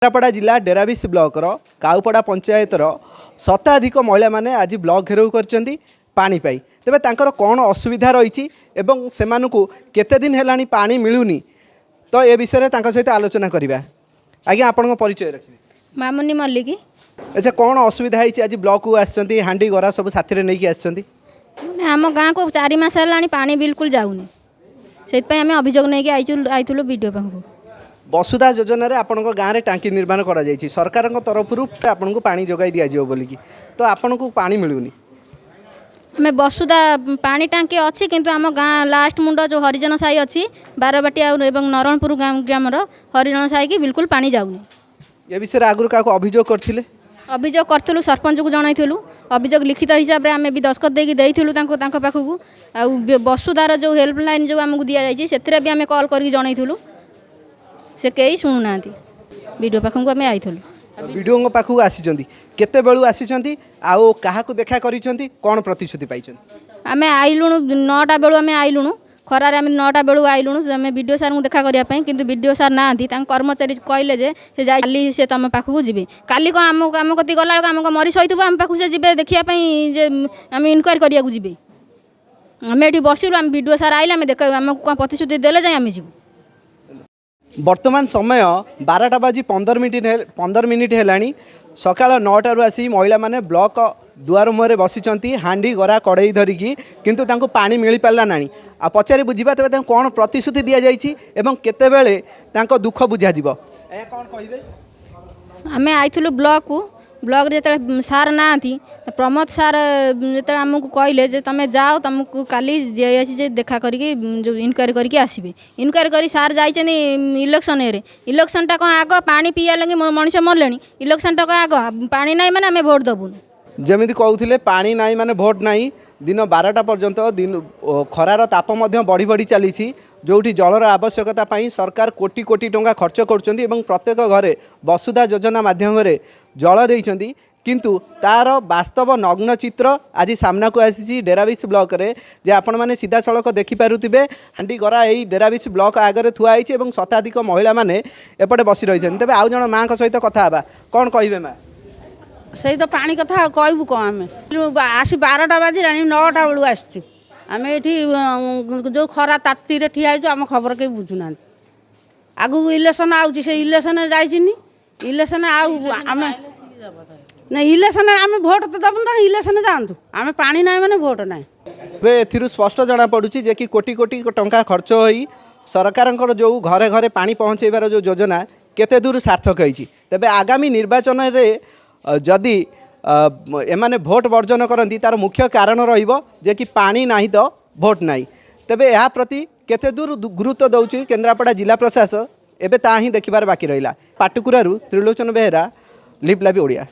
केन्द्रापड़ा जिला डेराबिश ब्लॉकर काउपड़ा पंचायतर शताधिक महिला माने आज ब्लॉक घेराव करछंती पानी पाई तेबे तांकर कौन असुविधा रही से केते दिन हेलानी पानी मिलूनी तो ए विषय तांका सहित आलोचना करिबा। आज्ञा आपन परिचय रखिबे। मामुनी मल्लिक। अच्छा कौन असुविधा है आज ब्लॉक को आछंती हांडी गरा सब साथी नहीं आछंती आम गाँ को 4 मास हेलानी पानी बिल्कुल जाऊनी से आम अभियोग नहीं आईलु वीडियो पाखु। वसुधा योजना रे आपण गाँव में टांकी निर्माण करा जायछि सरकार तरफ आपन को पानी जोगाई दिया जिवो बोलिकी तो आपन को पानी मिलूनी। हमें वसुधा पानी टांकी अच्छी किंतु आम गाँ लास्ट मुंड जो हरिजन साई अच्छी बारबाटी एवं नरणपुर ग्रामर हरिजन साई की बिल्कुल पानी जाऊनी। ये विषय आगुरी क्या अभियोग करथिले? अभियोग करूँ सरपंच को जनइलु अभियोग लिखित हिसाब से आम भी दस्खत देकी पाखक आ वसुधार जो हेल्पलाइन जो आमको दि जाइए से भी आम कल कर जनइलु से कई शुणुना वीडियो पाखक आम आईलु वीडियो पाखक आसी केते बेलू आसी आउ क्या देखा कौन प्रतिश्रुति पाई? आम आईलुणु 9टा बेलू आम आईलुणु खरार आम 9टा बेलू आईलुणु आम वीडियो सार को देखा करने कि वीडियो सार ना कर्मचारी कहले जे से जाली से तुम पाखक जी काली कम आम कति गला आम मरी सही आम पाखक से जी देखापी आम इनक्वारी करने को जी आम ये बसिलु आम वीडियो सार आइले आम देख आमको प्रतिश्रुति देले जाए आम जी। वर्तमान समय 12टा बाजी 15 मिनिट है सकाल 9टारू आसी महिला माने ब्लॉक दुआर मुहर बसी हांडी गरा कड़ई धरिकी किंतु तांको पानी मिल पारा ना आ पचारि बुझा तेज कौन प्रतिश्रुति दि जाइए एवं केतेबेले तांको दुख बुझा जीव कौन कहिबे? आम आईलु ब्लॉक जो सार ना प्रमोद सार जो आमको कहले जे तुम जाओ तुमको काली जे देखा करके जो इनक्वारी करके आसबे इनक्वारी कर सार जाइए इलेक्शन इलेक्शन टा कौन आग पानी पीया लगे मनीष मरले इलेक्शन टा कौन आग पानी ना मैंने आम भोट दबुन जमी कहते पानी ना माने भोट ना दिन 12टा पर्यंत दिन खरार ताप बढ़ी बढ़ी चली जो जलर आवश्यकता सरकार कोटी कोटी टंका खर्च कर प्रत्येक घरे वसुधा योजना माध्यम जल देइछंती किंतु तार वास्तव नग्न चित्र आज सामना को आसी डेराबिश ब्लॉक रे जे आपण माने सीधा सड़क देखिपारुथिबे हांडी गरा यही डेराबिश ब्लॉक आगे थुआ होइछि एवं शताधिक महिला माने एपटे बसी रही तेज आउ जन माँ सहित कथा हेबा कौन कहिबे? माँ से तो पानी कथा कहबू कौन आम आसी 12टा बाजिला 9टा बेलू आसचु आम ये जो खरा ताती ठिया आम खबर कहीं बुझुना आगू इलेक्शन आउची से इलेक्शन जाइनी इलेक्शन आम ना इलेक्शन आम भोट तो दबुन तो इलेक्शन जातु आम पानी ना मैंने भोट ना ए स्पष्ट जना पड़ुची जे कि कोटी कोटी टंका खर्च होई सरकार जो घरे घरे पानी पहुँचेबार जो योजना केते दूर सार्थक होइछि तेबे आगामी निर्वाचन रे जदि एमाने भोट वर्जन करती तार मुख्य कारण रहिबो जे कि पानी नाही तो भोट नाही तेबे या प्रति केते दूर गुरुत्व दउछि केन्द्रापड़ा जिला प्रशासन एबे ता ही देखिबार बाकी रहिला। पाटकुरारू त्रिलोचन बेहेरा लिपलाबी ओडिया।